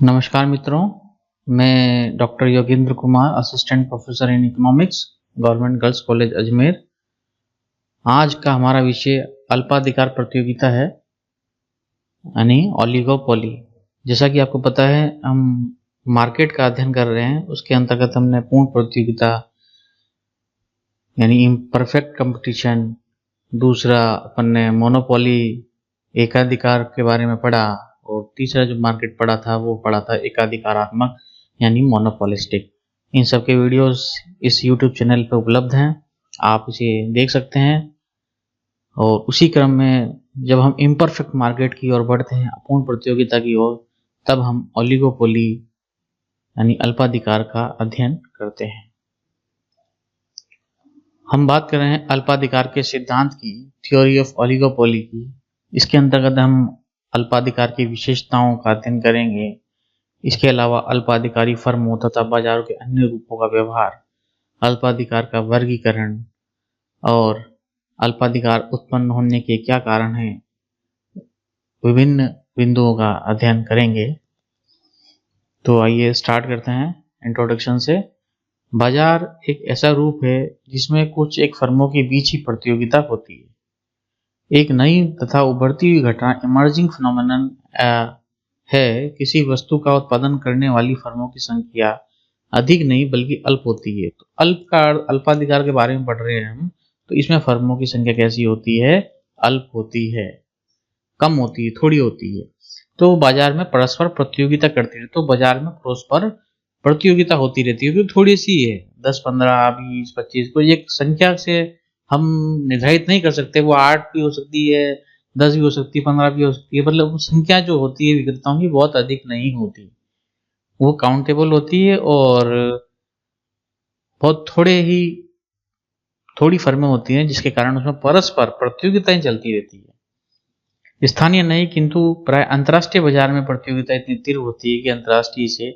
नमस्कार मित्रों, मैं doctor Yogendra Kumar, assistant professor in economics, government girls college Ajmer. आज का हमारा विषय अल्पाधिकार प्रतियोगिता है, यानी ओलिगोपोली। जैसा कि आपको पता है, हम मार्केट का अध्ययन कर रहे हैं। उसके अंतर्गत हमने पूर्ण प्रतियोगिता यानी इम्परफेक्ट कंपटीशन, दूसरा अपन ने मोनोपोली एकाधिकार के बारे में पढ़ा, और तीसरा जो मार्केट पढ़ा था वो पढ़ा था एकाधिकारात्मक यानी मोनोपोलिस्टिक। इन सब के वीडियोस इस YouTube चैनल पर उपलब्ध हैं, आप इसे देख सकते हैं। और उसी क्रम में जब हम इम्परफेक्ट मार्केट की ओर बढ़ते हैं, अपूर्ण प्रतियोगिता की ओर, तब हम ओलिगोपोली यानी अल्पाधिकार का अध्ययन करते हैं। हम बात कर रहे हैं अल्पाधिकार के सिद्धांत की, थ्योरी ऑफ ओलिगोपोली की। इसके अंतर्गत हम अल्पाधिकार की विशेषताओं का अध्ययन करेंगे। इसके अलावा अल्पाधिकारी फर्मों तथा बाजारों के अन्य रूपों का व्यवहार, अल्पाधिकार का वर्गीकरण और अल्पाधिकार उत्पन्न होने के क्या कारण हैं, विभिन्न बिंदुओं का अध्ययन करेंगे। तो आइए स्टार्ट करते हैं इंट्रोडक्शन से। बाजार एक ऐसा रूप है जिसमें कुछ एक फर्मों के बीच ही प्रतियोगिता होती है। एक नई तथा उभरती हुई घटना, इमर्जिंग फिनोमेनन है। किसी वस्तु का उत्पादन करने वाली फर्मों की संख्या अधिक नहीं बल्कि अल्प होती है। तो अल्प का अल्पाधिकार के बारे में पढ़ रहे हैं हम, तो इसमें फर्मों की संख्या कैसी होती है? अल्प होती है, कम होती है, थोड़ी होती है। तो बाजार में परस्पर प्रतियोगिता करती है, तो बाजार में परस्पर प्रतियोगिता होती रहती है, जो थोड़ी सी है, 10, 15, 20, 25, कोई एक संख्या से हम निर्धारित नहीं कर सकते। वो 8 भी हो सकती है, 10 भी हो सकती है, 15 भी हो सकती है। मतलब वो संख्या जो होती है विक्रेताओं की बहुत अधिक नहीं होती, वो काउंटेबल होती है, और बहुत थोड़ी फर्में होती हैं, जिसके कारण उसमें परस्पर प्रतियोगिताएं चलती रहती है। स्थानीय नहीं किंतु प्राय अंतर्राष्ट्रीय बाजार में प्रतियोगिता इतनी तीव्र होती है कि अंतर्राष्ट्रीय से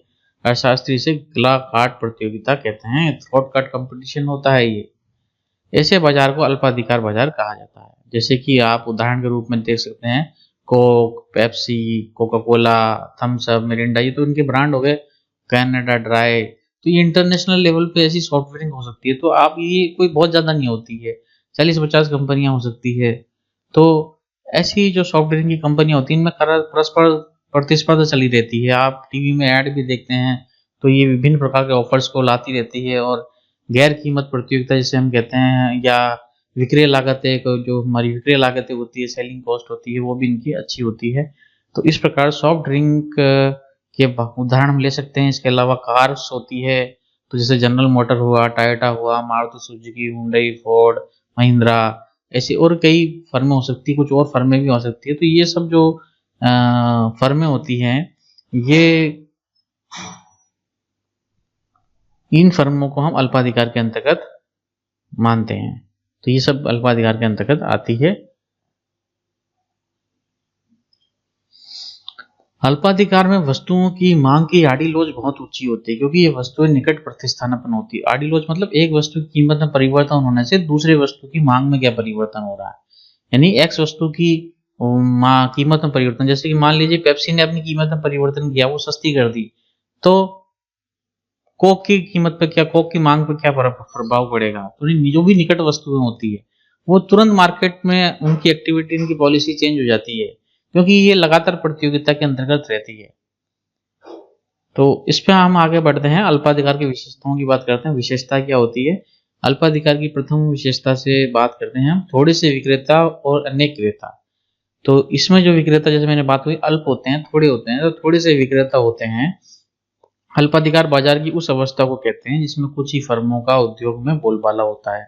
अर्थशास्त्री से गला काट प्रतियोगिता कहते हैं। थ्रोट कट कंपटीशन होता है ये। ऐसे बाजार को अल्पाधिकार बाजार कहा जाता है। जैसे कि आप उदाहरण के रूप में देख सकते हैं, Coke, Pepsi, Coca Cola, Thums Up, Mirinda, ये तो इनके ब्रांड हो गए। कनाडा ड्राई, तो ये इंटरनेशनल लेवल पे ऐसी सॉफ्ट ड्रिंक हो सकती है। तो आप ये कोई बहुत ज़्यादा नहीं होती है, 40-50 कंपनियां हो सकती है। तो ऐसी जो सॉफ्ट ड्रिंक की कंपनियां होती हैं, इनमें परस्पर प्रतिस्पर्धा चली रहती है। आप टीवी में ऐड भी देखते हैं, तो ये विभिन्न प्रकार के ऑफर्स को लाती रहती है। और गैर कीमत प्रतियोगिता जिसे हम कहते हैं, या विक्रय लागतें, जो हमारी विक्रय लागतें होती है, सेलिंग कॉस्ट होती है, वो भी इनकी अच्छी होती है। तो इस प्रकार सॉफ्ट ड्रिंक के उदाहरण हम ले सकते हैं। इसके अलावा कार्स होती है, तो जैसे जनरल मोटर हुआ, टोयोटा हुआ, Maruti Suzuki, Hyundai, Ford, Mahindra, ऐसी और कई फर्में हो सकती है। कुछ और फर्में भी हो सकती है। तो ये सब जो फर्में होती हैं, ये इन फर्मों को हम अल्पाधिकार के अंतर्गत मानते हैं। तो ये सब अल्पाधिकार के अंतर्गत आती है। अल्पाधिकार में वस्तुओं की मांग की आड़ी लोच बहुत ऊंची होती है, क्योंकि ये वस्तुएं निकट प्रतिस्थापन होती है। आड़ी लोच मतलब एक वस्तु की कीमत में परिवर्तन होने से दूसरे वस्तु की मांग में क्या परिवर्तन हो रहा है, यानी एक्स वस्तु की कीमत में परिवर्तन। जैसे कि मान लीजिए पेप्सी ने अपनी कीमत में परिवर्तन किया, वो सस्ती कर दी, तो कोक की कीमत पर क्या, कोक की मांग पर क्या प्रभाव पड़ेगा? तो जो भी निकट वस्तुएं होती है, वो तुरंत मार्केट में उनकी एक्टिविटी, उनकी पॉलिसी चेंज हो जाती है, क्योंकि ये लगातार प्रतियोगिता के अंतर्गत रहती है। तो इस पे हम आगे बढ़ते हैं, अल्पाधिकार की विशेषताओं की बात करते हैं। विशेषता क्या होती है? अल्पाधिकार की प्रथम विशेषता से बात करते हैं हम, थोड़े से विक्रेता और अनेक क्रेता। तो इसमें जो विक्रेता, जैसे मैंने बात हुई, अल्प होते हैं, थोड़े होते हैं, तो थोड़े से विक्रेता होते हैं। अल्पाधिकार बाजार की उस अवस्था को कहते हैं जिसमें कुछ ही फर्मों का उद्योग में बोलबाला होता है।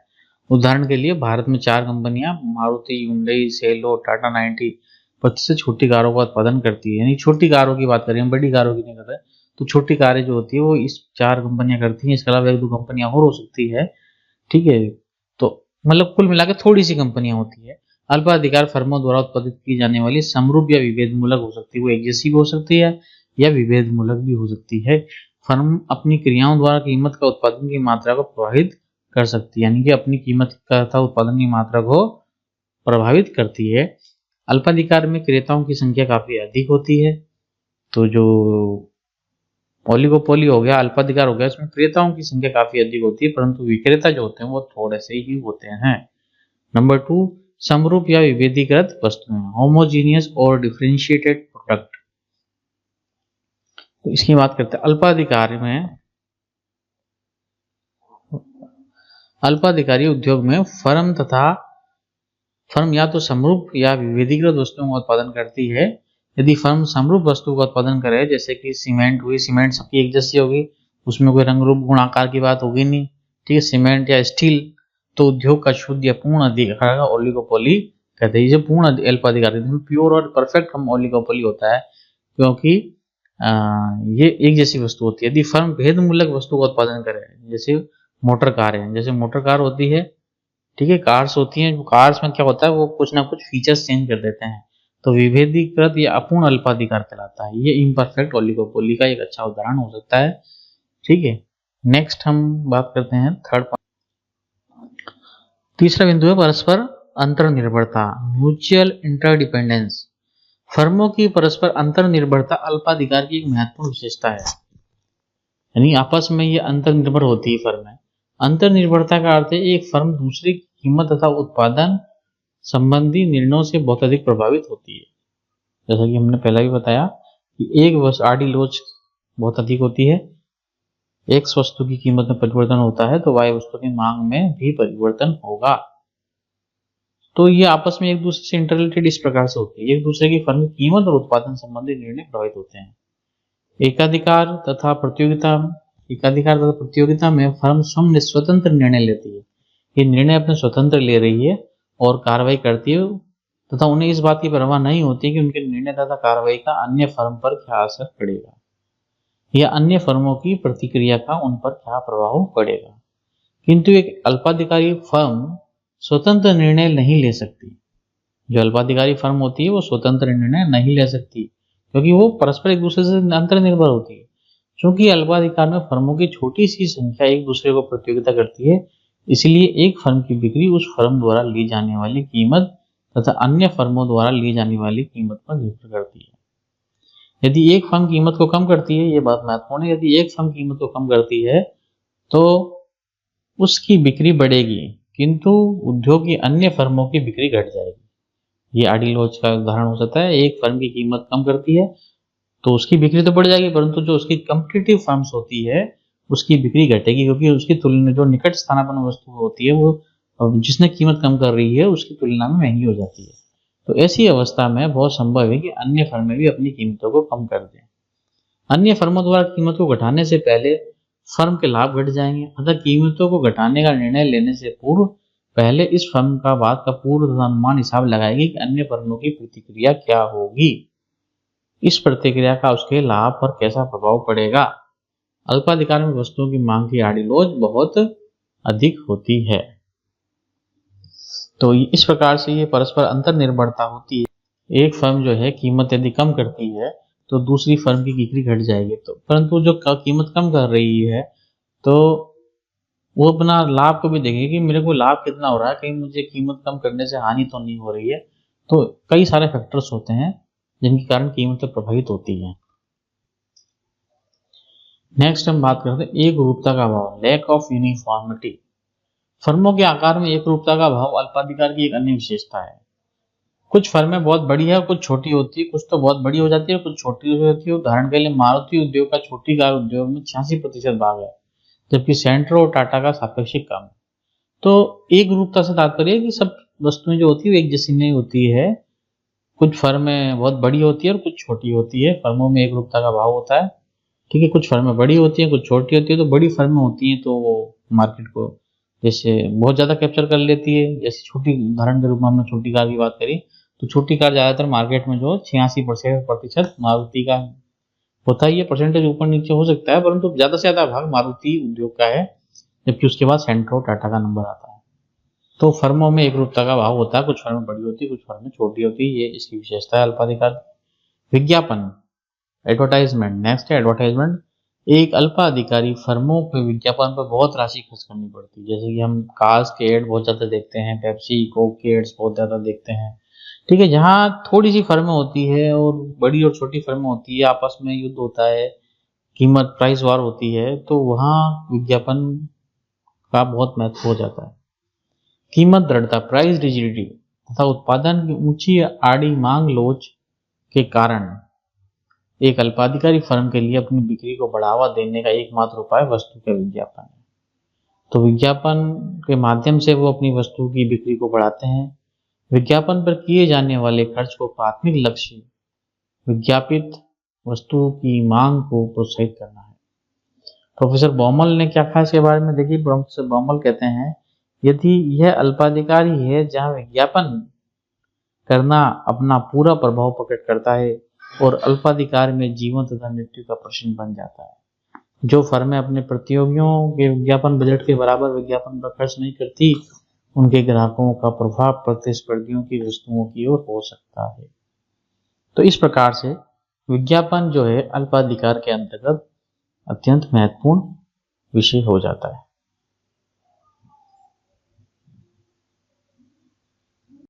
उदाहरण के लिए भारत में 4 कंपनियां, मारुति, हुंडई, सेलो, टाटा 90, 25 से छोटी कारों का उत्पादन करती है। यानी छोटी कारों की बात करें, हम बड़ी कारों की नहीं करते। तो छोटी कारें जो होती है वो इस 4 कंपनियां करती हैं। इसके अलावा 1-2 कंपनियां और हो सकती है, ठीक है। तो मतलब कुल मिलाकर थोड़ी सी कंपनियां होती है। अल्पाधिकार फर्मों द्वारा उत्पादित की जाने वाली समरूप या विभेद मूलक हो सकती है। वो एक जैसी भी हो सकती है या विभेद मूलक भी हो सकती है। फर्म अपनी क्रियाओं द्वारा कीमत का उत्पादन की मात्रा को प्रभावित कर सकती है, यानी कि अपनी कीमत तथा उत्पादन की मात्रा को प्रभावित करती है। अल्पाधिकार में क्रेताओं की संख्या काफी अधिक होती है। तो जो ओलिगोपोली हो गया, अल्पाधिकार हो गया, इसमें क्रेताओं की संख्या काफी अधिक होती है परंतु विक्रेता जो होते हैं वो थोड़े से ही होते हैं। नंबर 2, समरूप या विभेदीकृत वस्तुएं, होमोजीनियस और डिफरेंशिएटेड प्रोडक्ट। तो इसकी बात करते हैं अल्पाधिकारी उद्योग में फर्म या तो समरूप या विभेदीकृत वस्तुओं का उत्पादन करती है। यदि फर्म समरूप वस्तु का उत्पादन करे, जैसे कि सीमेंट हुई, सीमेंट सबकी एक जैसी होगी, उसमें कोई रंग रूप गुण आकार की बात होगी नहीं, ठीक है, सीमेंट या स्टील, तो उद्योग का शुद्ध या पूर्ण अधिकार का ओलिगोपोली कहते हैं। ये पूर्ण अल्पाधिकारी प्योर और परफेक्ट हम ओलिगोपोली होता है, क्योंकि ये एक जैसी वस्तु होती है। यदि फर्म भेदमूलक वस्तु का उत्पादन करे, जैसे मोटर कार है, जैसे मोटर कार होती है, ठीक है, कार्स होती हैं, कार्स में क्या होता है वो कुछ ना कुछ फीचर्स चेंज कर देते हैं, तो विभेदीकृत या अपूर्ण अल्पाधिकार कहलाता है। ये इम्परफेक्ट ओलिगोपोली का एक अच्छा उदाहरण हो सकता है, ठीक है। नेक्स्ट हम बात करते हैं तीसरा बिंदु है परस्पर अंतर्निर्भरता, म्यूचुअल इंटरडिपेंडेंस। फर्मों की परस्पर अंतर्निर्भरता अल्पाधिकार की एक महत्वपूर्ण विशेषता है, यानी आपस में ये अंतर्निर्भर होती है फर्में। अंतर्निर्भरता का अर्थ है एक फर्म दूसरे की कीमत तथा उत्पादन संबंधी निर्णयों से बहुत अधिक प्रभावित होती है। जैसा कि हमने पहले भी बताया कि एक वस्तु आड़ी लोच बहुत अधिक होती है, एक वस्तु की कीमत में परिवर्तन होता है तो वाय वस्तु की मांग में भी परिवर्तन होगा। तो ये आपस में एक दूसरे से इंटररिलेटेड इस प्रकार से होती है, एक दूसरे की फर्म की कीमत और उत्पादन संबंधी निर्णय प्रभावित होते हैं। एकाधिकार तथा प्रतियोगिता में फर्म स्वयं स्वतंत्र निर्णय लेती है। ये निर्णय अपने स्वतंत्र ले रही है और कार्रवाई करती है तथा उन्हें इस बात की परवाह नहीं होती कि उनके निर्णय तथा कार्रवाई का अन्य फर्म पर क्या असर पड़ेगा या अन्य फर्मों की प्रतिक्रिया का उन पर क्या प्रभाव पड़ेगा। किंतु एक अल्पाधिकारी फर्म स्वतंत्र निर्णय नहीं ले सकती। जो अल्पाधिकारी फर्म होती है वो स्वतंत्र निर्णय नहीं ले सकती, क्योंकि वो परस्पर एक दूसरे से अंतर्निर्भर होती है। क्योंकि अल्पाधिकार में फर्मों की छोटी सी संख्या एक दूसरे को प्रतियोगिता करती है, इसलिए एक फर्म की बिक्री उस फर्म द्वारा ली जाने वाली कीमत तथा अन्य फर्मों द्वारा ली जाने वाली कीमत पर निर्भर करती है। यदि एक फर्म कीमत को कम करती है, ये बात महत्वपूर्ण है, यदि एक फर्म कीमत को कम करती है तो उसकी बिक्री बढ़ेगी, किंतु उद्योग की अन्य फर्मों की बिक्री घट जाएगी। ये आड़ी लोच का उदाहरण हो सकता है। एक फर्म की कीमत कम करती है तो उसकी बिक्री तो बढ़ जाएगी, परंतु जो उसकी कम्पिटिटिव फर्म्स होती है उसकी बिक्री घटेगी, क्योंकि उसकी तुलना जो निकट स्थानापन्न वस्तु होती है वो जिसने कीमत कम कर रही है उसकी तुलना में महंगी हो जाती है। तो ऐसी अवस्था में बहुत संभव है कि अन्य फर्में भी अपनी कीमतों को कम कर दें। अन्य फर्मों द्वारा कीमत को घटाने से पहले फर्म के लाभ घट जाएंगे, अतः कीमतों को घटाने का निर्णय लेने से पूर्व पहले इस फर्म का बात का पूर्व तथा अनुमान हिसाब लगाएगी कि अन्य फर्मों की प्रतिक्रिया क्या होगी, इस प्रतिक्रिया का उसके लाभ पर कैसा प्रभाव पड़ेगा। अल्पाधिकार में वस्तुओं की मांग की आड़ी लोच बहुत अधिक होती है। तो इस प्रकार से ये परस्पर अंतर्निर्भरता होती है। एक फर्म जो है कीमत यदि कम करती है तो दूसरी फर्म की बिक्री घट जाएगी, तो परंतु जो कीमत कम कर रही है तो वो अपना लाभ को भी देखेगी कि मेरे को लाभ कितना हो रहा है, कहीं मुझे कीमत कम करने से हानि तो नहीं हो रही है। तो कई सारे फैक्टर्स होते हैं जिनके कारण कीमतें प्रभावित होती हैं। नेक्स्ट हम बात करते हैं एक रूपता का अभाव, लैक ऑफ यूनिफॉर्मिटी। फर्मों के आकार में एक रूपता का अभाव अल्पाधिकार की एक अन्य विशेषता है। कुछ फर्में बहुत बड़ी है और कुछ छोटी होती है, कुछ तो बहुत बड़ी हो जाती है कुछ छोटी हो जाती है। उदाहरण के लिए मारुति उद्योग का छोटी कार उद्योग में 86% भाग है, जबकि सेंट्रो और टाटा का सापेक्षिक कम है। तो एक रूपता से तात्पर्य है कि सब वस्तुएं जो होती है एक जैसी नहीं होती है। कुछ फर्में बहुत बड़ी होती है और कुछ छोटी होती है, फर्मों में एक रूपता का भाव होता है, ठीक है। कुछ फर्में बड़ी होती है कुछ छोटी होती है। तो बड़ी फर्में होती हैं तो वो मार्केट को जैसे बहुत ज्यादा कैप्चर कर लेती है। जैसे छोटी उदाहरण के रूप में हमने छोटी कार की बात करी, तो छोटी कार ज्यादातर मार्केट में जो 86% मारुति का होता है। ये परसेंटेज ऊपर नीचे हो सकता है, परंतु ज्यादा से ज्यादा भाग मारुति उद्योग का है, जबकि उसके बाद सेंट्रो टाटा का नंबर आता है। तो फर्मों में एक रूपता का भाव होता है, कुछ फर्में बड़ी होती है कुछ फर्में छोटी होती है, ये इसकी विशेषता है अल्पाधिकार। विज्ञापन, एडवर्टाइजमेंट। नेक्स्ट है एडवर्टाइजमेंट। एक अल्पाधिकारी फर्मों पे विज्ञापन पर बहुत राशि खर्च करनी पड़ती है। जैसे कि हम कार्स के एड बहुत ज्यादा देखते हैं, पेप्सी कोक के एड्स बहुत ज्यादा देखते हैं, ठीक है। जहाँ थोड़ी सी फर्में होती है और बड़ी और छोटी फर्में होती है, आपस में युद्ध होता है कीमत प्राइस वार होती है तो वहाँ विज्ञापन का बहुत महत्व हो जाता है। कीमत दृढ़ता प्राइस रिजिडिटी तथा उत्पादन की ऊंची आड़ी मांग लोच के कारण एक अल्पाधिकारी फर्म के लिए अपनी बिक्री को बढ़ावा देने का एकमात्र उपाय वस्तु का विज्ञापन है। तो विज्ञापन के माध्यम से वो अपनी वस्तु की बिक्री को बढ़ाते हैं। विज्ञापन पर किए जाने वाले खर्च को प्राथमिक लक्ष्य विज्ञापित वस्तु की मांग को प्रोत्साहित करना है। प्रोफेसर बॉमल ने क्या कहा इसके बारे में, देखिए प्रोफेसर बॉमल कहते हैं यदि यह अल्पाधिकारी है जहां विज्ञापन करना अपना पूरा प्रभाव प्रकट करता है और अल्पाधिकार में जीवन तथा मृत्यु का प्रश्न बन जाता है। जो फर्में अपने प्रतियोगियों के विज्ञापन बजट के बराबर विज्ञापन पर खर्च नहीं करती उनके ग्राहकों का प्रभाव प्रतिस्पर्धियों की वस्तुओं की ओर हो सकता है। तो इस प्रकार से विज्ञापन जो है अल्पाधिकार के अंतर्गत अत्यंत महत्वपूर्ण विषय हो जाता है।